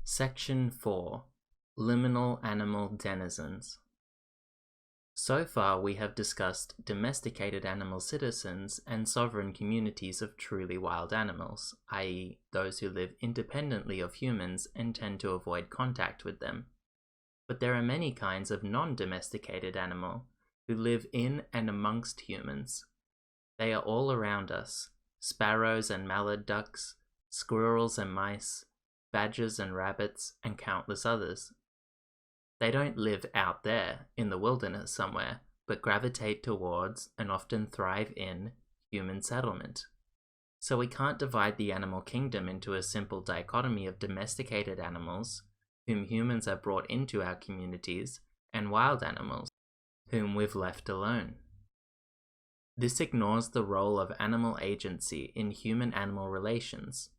Section 4. Liminal Animal Denizens. So far we have discussed domesticated animal citizens and sovereign communities of truly wild animals, i.e. those who live independently of humans and tend to avoid contact with them. But there are many kinds of non-domesticated animal who live in and amongst humans. They are all around us: sparrows and mallard ducks, squirrels and mice, badgers and rabbits, and countless others. They don't live out there in the wilderness somewhere, but gravitate towards and often thrive in human settlement. So we can't divide the animal kingdom into a simple dichotomy of domesticated animals, whom humans have brought into our communities, and wild animals, whom we've left alone. This ignores the role of animal agency in human-animal relations.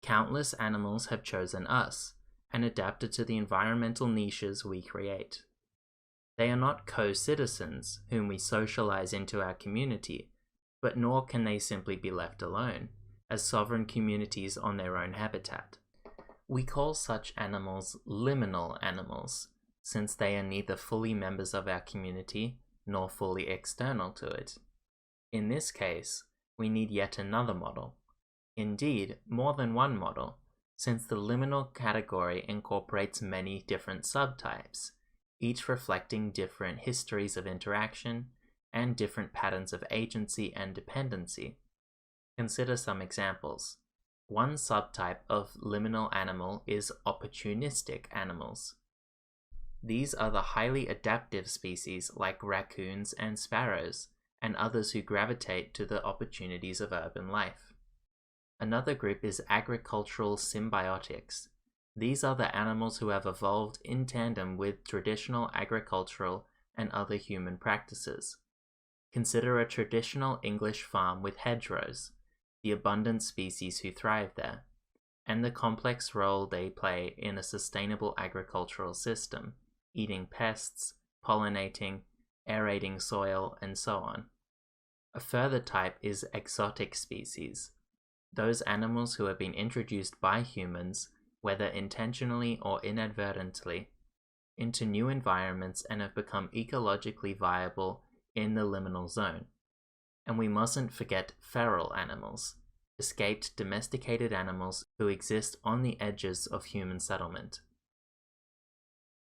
Countless animals have chosen us and adapted to the environmental niches we create. They are not co-citizens whom we socialize into our community, but nor can they simply be left alone, as sovereign communities on their own habitat. We call such animals liminal animals, since they are neither fully members of our community nor fully external to it. In this case, we need yet another model. Indeed, more than one model, since the liminal category incorporates many different subtypes, each reflecting different histories of interaction and different patterns of agency and dependency. Consider some examples. One subtype of liminal animal is opportunistic animals. These are the highly adaptive species like raccoons and sparrows, and others who gravitate to the opportunities of urban life. Another group is agricultural symbiotics. These are the animals who have evolved in tandem with traditional agricultural and other human practices. Consider a traditional English farm with hedgerows, the abundant species who thrive there, and the complex role they play in a sustainable agricultural system, eating pests, pollinating, aerating soil, and so on. A further type is exotic species, those animals who have been introduced by humans, whether intentionally or inadvertently, into new environments and have become ecologically viable in the liminal zone. And we mustn't forget feral animals, escaped domesticated animals who exist on the edges of human settlement.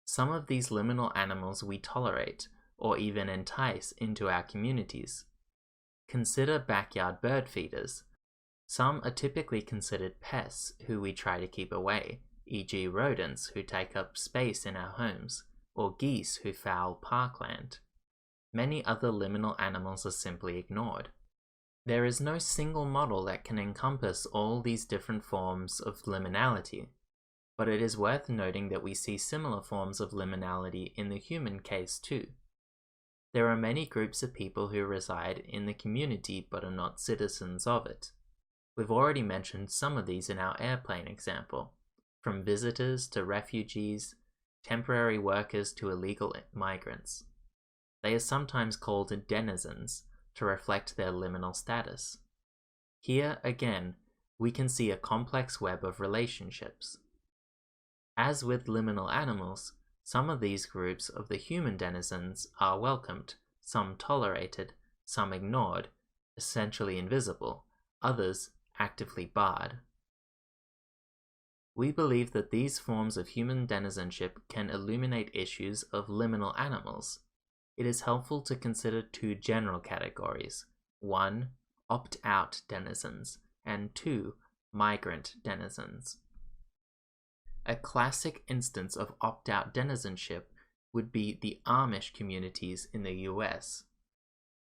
Some of these liminal animals we tolerate, or even entice into our communities. Consider backyard bird feeders. Some are typically considered pests who we try to keep away, e.g. rodents who take up space in our homes, or geese who foul parkland. Many other liminal animals are simply ignored. There is no single model that can encompass all these different forms of liminality, but it is worth noting that we see similar forms of liminality in the human case too. There are many groups of people who reside in the community but are not citizens of it. We've already mentioned some of these in our airplane example, from visitors to refugees, temporary workers to illegal migrants. They are sometimes called denizens to reflect their liminal status. Here, again, we can see a complex web of relationships. As with liminal animals, some of these groups of the human denizens are welcomed, some tolerated, some ignored, essentially invisible, others actively barred. We believe that these forms of human denizenship can illuminate issues of liminal animals. It is helpful to consider two general categories: 1. Opt-out denizens, and 2. Migrant denizens. A classic instance of opt-out denizenship would be the Amish communities in the US.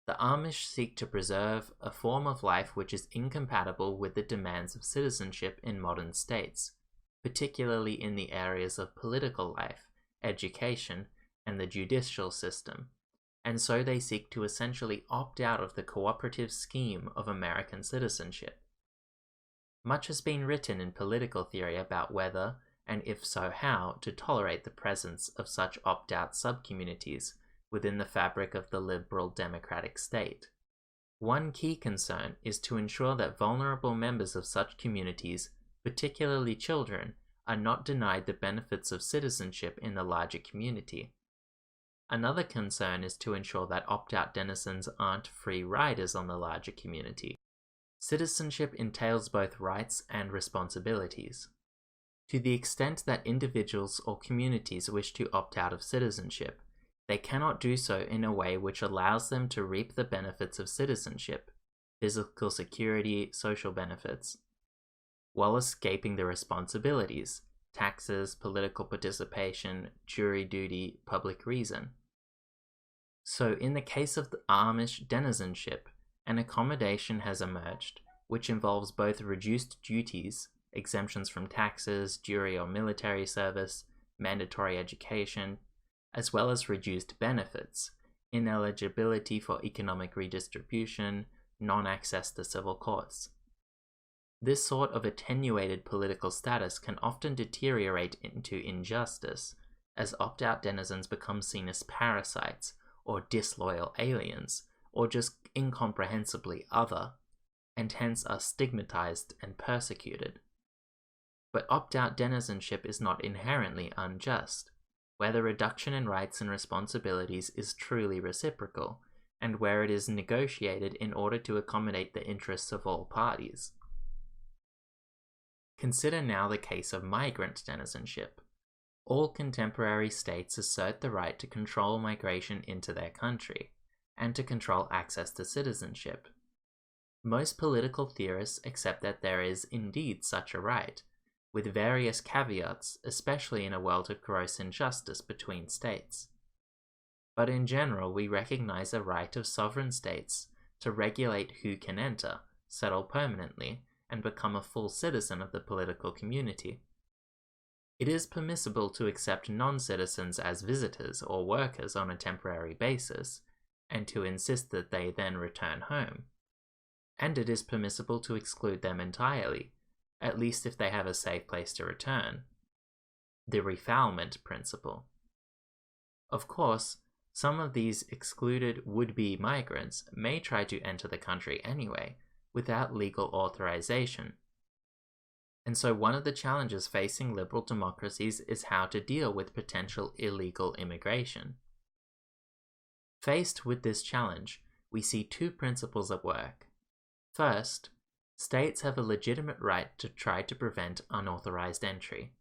The Amish seek to preserve a form of life which is incompatible with the demands of citizenship in modern states, particularly in the areas of political life, education, and the judicial system, and so they seek to essentially opt out of the cooperative scheme of American citizenship. Much has been written in political theory about whether, and if so how, to tolerate the presence of such opt-out subcommunities within the fabric of the liberal democratic state. One key concern is to ensure that vulnerable members of such communities, particularly children, are not denied the benefits of citizenship in the larger community. Another concern is to ensure that opt-out denizens aren't free riders on the larger community. Citizenship entails both rights and responsibilities. To the extent that individuals or communities wish to opt out of citizenship, they cannot do so in a way which allows them to reap the benefits of citizenship, physical security, social benefits, while escaping the responsibilities, taxes, political participation, jury duty, public reason. So in the case of the Amish denizenship, an accommodation has emerged, which involves both reduced duties, exemptions from taxes, jury or military service, mandatory education, as well as reduced benefits, ineligibility for economic redistribution, non-access to civil courts. This sort of attenuated political status can often deteriorate into injustice, as opt-out denizens become seen as parasites or disloyal aliens, or just incomprehensibly other, and hence are stigmatized and persecuted. But opt-out denizenship is not inherently unjust, where the reduction in rights and responsibilities is truly reciprocal, and where it is negotiated in order to accommodate the interests of all parties. Consider now the case of migrant denizenship. All contemporary states assert the right to control migration into their country, and to control access to citizenship. Most political theorists accept that there is indeed such a right, with various caveats, especially in a world of gross injustice between states. But in general, we recognize a right of sovereign states to regulate who can enter, settle permanently, and become a full citizen of the political community. It is permissible to accept non-citizens as visitors or workers on a temporary basis, and to insist that they then return home. And it is permissible to exclude them entirely, at least if they have a safe place to return. The refoulement principle. Of course, some of these excluded would-be migrants may try to enter the country anyway, without legal authorization. And so one of the challenges facing liberal democracies is how to deal with potential illegal immigration. Faced with this challenge, we see two principles at work. First, states have a legitimate right to try to prevent unauthorized entry.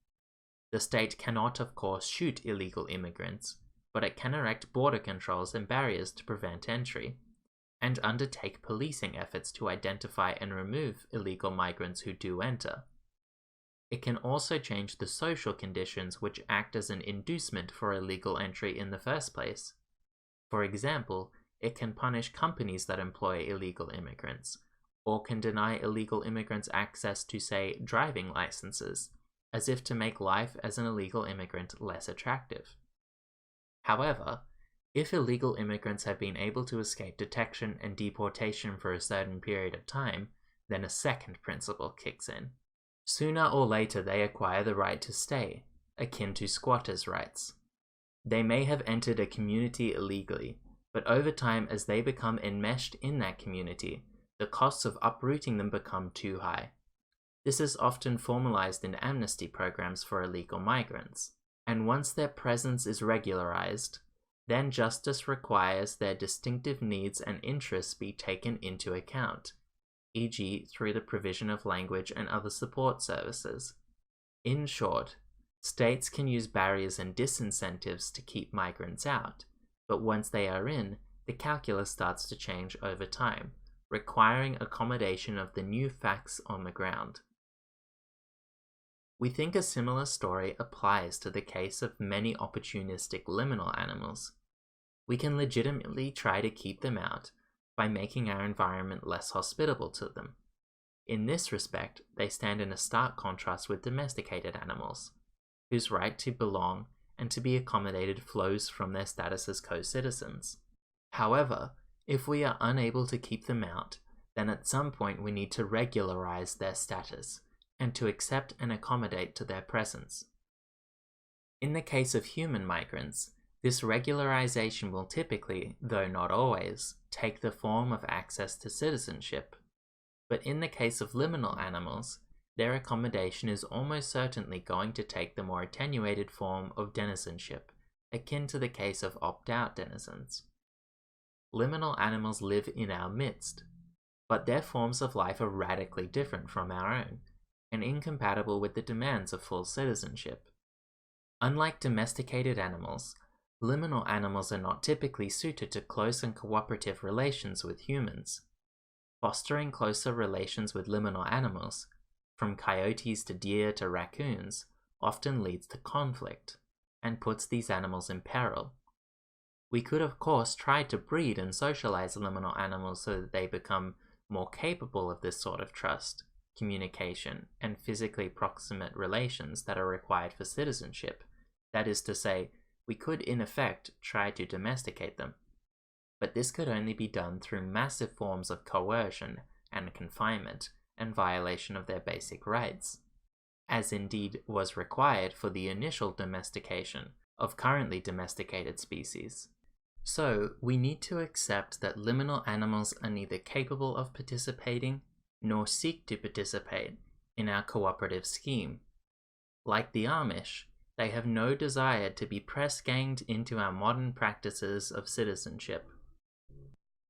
The state cannot, of course, shoot illegal immigrants, but it can erect border controls and barriers to prevent entry, and undertake policing efforts to identify and remove illegal migrants who do enter. It can also change the social conditions which act as an inducement for illegal entry in the first place. For example, it can punish companies that employ illegal immigrants, or can deny illegal immigrants access to, say, driving licenses, as if to make life as an illegal immigrant less attractive. However, if illegal immigrants have been able to escape detection and deportation for a certain period of time, then a second principle kicks in. Sooner or later they acquire the right to stay, akin to squatters' rights. They may have entered a community illegally, but over time as they become enmeshed in that community, the costs of uprooting them become too high. This is often formalized in amnesty programs for illegal migrants, and once their presence is regularized, then justice requires their distinctive needs and interests be taken into account, e.g. through the provision of language and other support services. In short, states can use barriers and disincentives to keep migrants out, but once they are in, the calculus starts to change over time, requiring accommodation of the new facts on the ground. We think a similar story applies to the case of many opportunistic liminal animals. We can legitimately try to keep them out by making our environment less hospitable to them. In this respect, they stand in a stark contrast with domesticated animals, whose right to belong and to be accommodated flows from their status as co-citizens. However, if we are unable to keep them out, then at some point we need to regularize their status, and to accept and accommodate to their presence. In the case of human migrants, this regularization will typically, though not always, take the form of access to citizenship. But in the case of liminal animals, their accommodation is almost certainly going to take the more attenuated form of denizenship, akin to the case of opt-out denizens. Liminal animals live in our midst, but their forms of life are radically different from our own, and incompatible with the demands of full citizenship. Unlike domesticated animals, liminal animals are not typically suited to close and cooperative relations with humans. Fostering closer relations with liminal animals, from coyotes to deer to raccoons, often leads to conflict, and puts these animals in peril. We could of course try to breed and socialize liminal animals so that they become more capable of this sort of trust, communication, and physically proximate relations that are required for citizenship. That is to say, we could in effect try to domesticate them. But this could only be done through massive forms of coercion and confinement and violation of their basic rights, as indeed was required for the initial domestication of currently domesticated species. So, we need to accept that liminal animals are neither capable of participating nor seek to participate in our cooperative scheme. Like the Amish, they have no desire to be press-ganged into our modern practices of citizenship.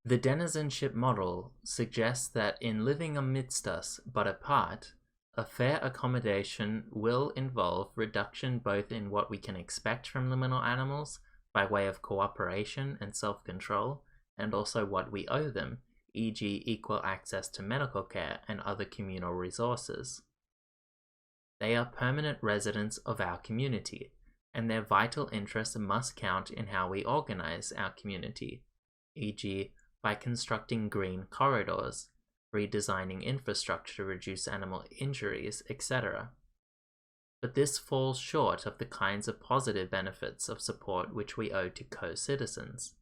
The denizenship model suggests that in living amidst us but apart, a fair accommodation will involve reduction both in what we can expect from liminal animals by way of cooperation and self-control, and also what we owe them, e.g. equal access to medical care and other communal resources. They are permanent residents of our community, and their vital interests must count in how we organize our community, e.g. by constructing green corridors, redesigning infrastructure to reduce animal injuries, etc. But this falls short of the kinds of positive benefits of support which we owe to co-citizens.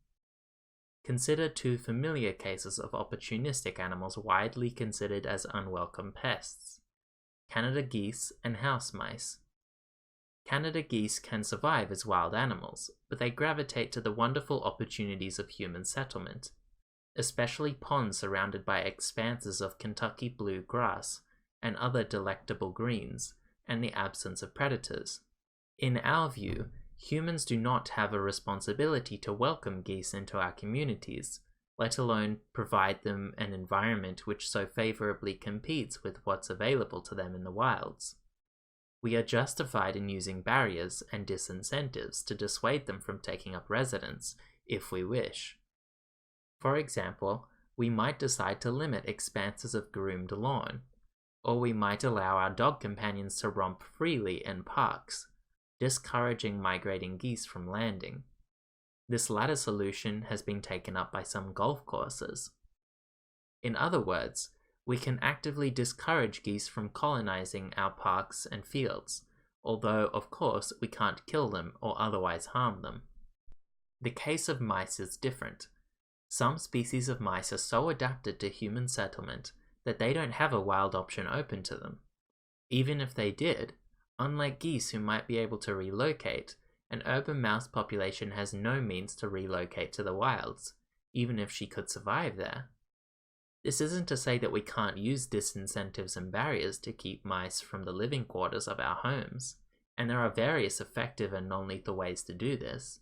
Consider two familiar cases of opportunistic animals widely considered as unwelcome pests: Canada geese and house mice. Canada geese can survive as wild animals, but they gravitate to the wonderful opportunities of human settlement, especially ponds surrounded by expanses of Kentucky blue grass and other delectable greens, and the absence of predators. In our view, humans do not have a responsibility to welcome geese into our communities, let alone provide them an environment which so favorably competes with what's available to them in the wilds. We are justified in using barriers and disincentives to dissuade them from taking up residence, if we wish. For example, we might decide to limit expanses of groomed lawn, or we might allow our dog companions to romp freely in parks, discouraging migrating geese from landing. This latter solution has been taken up by some golf courses. In other words, we can actively discourage geese from colonizing our parks and fields, although of course we can't kill them or otherwise harm them. The case of mice is different. Some species of mice are so adapted to human settlement that they don't have a wild option open to them. Even if they did, unlike geese who might be able to relocate, an urban mouse population has no means to relocate to the wilds, even if she could survive there. This isn't to say that we can't use disincentives and barriers to keep mice from the living quarters of our homes, and there are various effective and non-lethal ways to do this.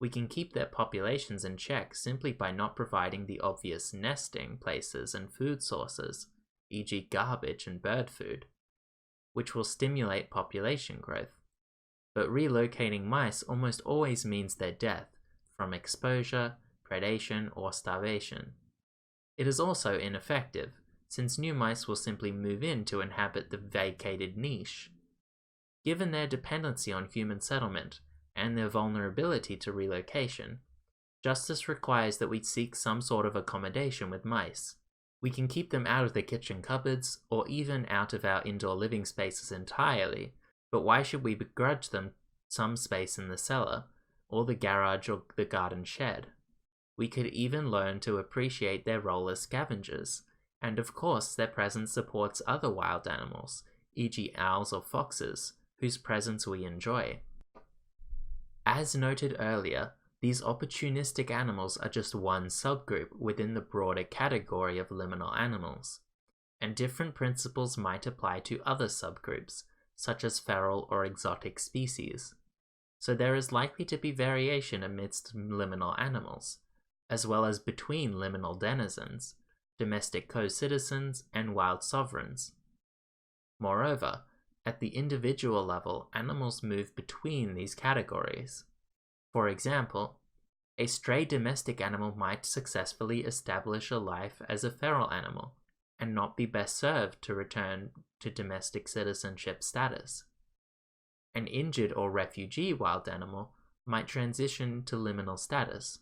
We can keep their populations in check simply by not providing the obvious nesting places and food sources, e.g. garbage and bird food, which will stimulate population growth. But relocating mice almost always means their death, from exposure, predation, or starvation. It is also ineffective, since new mice will simply move in to inhabit the vacated niche. Given their dependency on human settlement, and their vulnerability to relocation, justice requires that we seek some sort of accommodation with mice. We can keep them out of the kitchen cupboards, or even out of our indoor living spaces entirely, but why should we begrudge them some space in the cellar, or the garage or the garden shed? We could even learn to appreciate their role as scavengers, and of course their presence supports other wild animals, e.g. owls or foxes, whose presence we enjoy. As noted earlier, these opportunistic animals are just one subgroup within the broader category of liminal animals. and different principles might apply to other subgroups, such as feral or exotic species. So there is likely to be variation amidst liminal animals, as well as between liminal denizens, domestic co-citizens, and wild sovereigns. Moreover, at the individual level, animals move between these categories. For example, a stray domestic animal might successfully establish a life as a feral animal and not be best served to return to domestic citizenship status. An injured or refugee wild animal might transition to liminal status.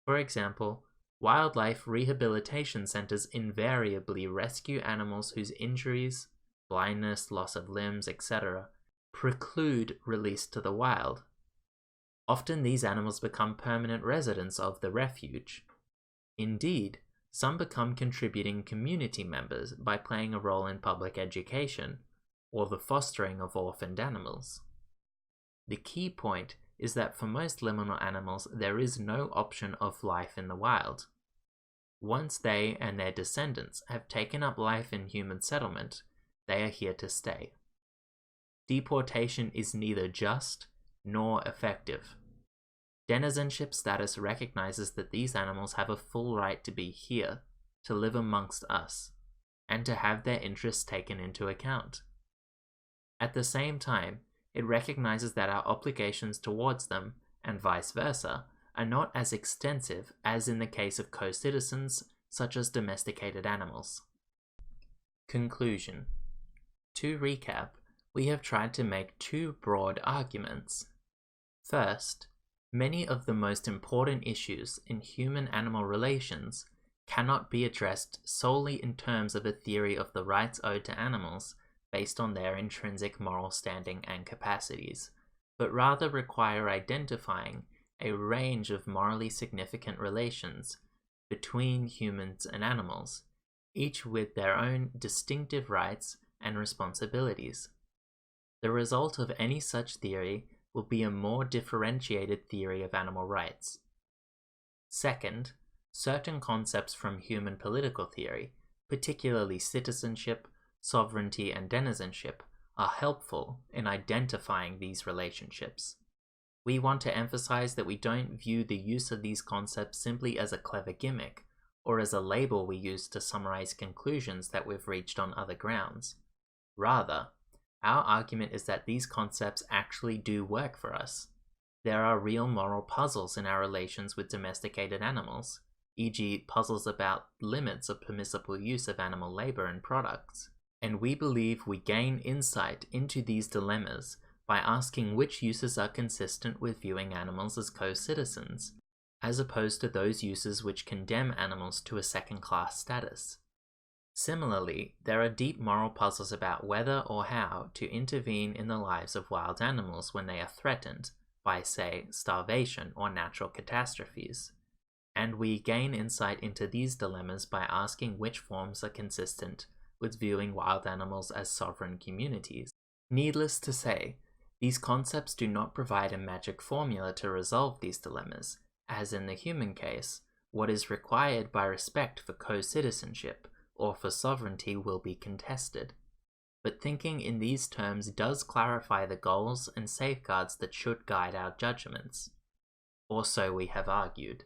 For example, wildlife rehabilitation centers invariably rescue animals whose injuries, blindness, loss of limbs, etc., preclude release to the wild. Often these animals become permanent residents of the refuge. Indeed, some become contributing community members by playing a role in public education or the fostering of orphaned animals. The key point is that for most liminal animals there is no option of life in the wild. Once they and their descendants have taken up life in human settlement, they are here to stay. Deportation is neither just nor effective. Denizenship status recognizes that these animals have a full right to be here, to live amongst us, and to have their interests taken into account. At the same time, it recognizes that our obligations towards them, and vice versa, are not as extensive as in the case of co-citizens such as domesticated animals. Conclusion. To recap, we have tried to make two broad arguments. First, many of the most important issues in human-animal relations cannot be addressed solely in terms of a theory of the rights owed to animals based on their intrinsic moral standing and capacities, but rather require identifying a range of morally significant relations between humans and animals, each with their own distinctive rights and responsibilities. The result of any such theory will be a more differentiated theory of animal rights. Second, certain concepts from human political theory, particularly citizenship, sovereignty, and denizenship, are helpful in identifying these relationships. We want to emphasize that we don't view the use of these concepts simply as a clever gimmick, or as a label we use to summarize conclusions that we've reached on other grounds. Rather, our argument is that these concepts actually do work for us. There are real moral puzzles in our relations with domesticated animals, e.g. puzzles about limits of permissible use of animal labor and products. And we believe we gain insight into these dilemmas by asking which uses are consistent with viewing animals as co-citizens, as opposed to those uses which condemn animals to a second-class status. Similarly, there are deep moral puzzles about whether or how to intervene in the lives of wild animals when they are threatened by, say, starvation or natural catastrophes. And we gain insight into these dilemmas by asking which forms are consistent with viewing wild animals as sovereign communities. Needless to say, these concepts do not provide a magic formula to resolve these dilemmas, as in the human case, what is required by respect for co-citizenship or for sovereignty will be contested. But thinking in these terms does clarify the goals and safeguards that should guide our judgments. Or so we have argued.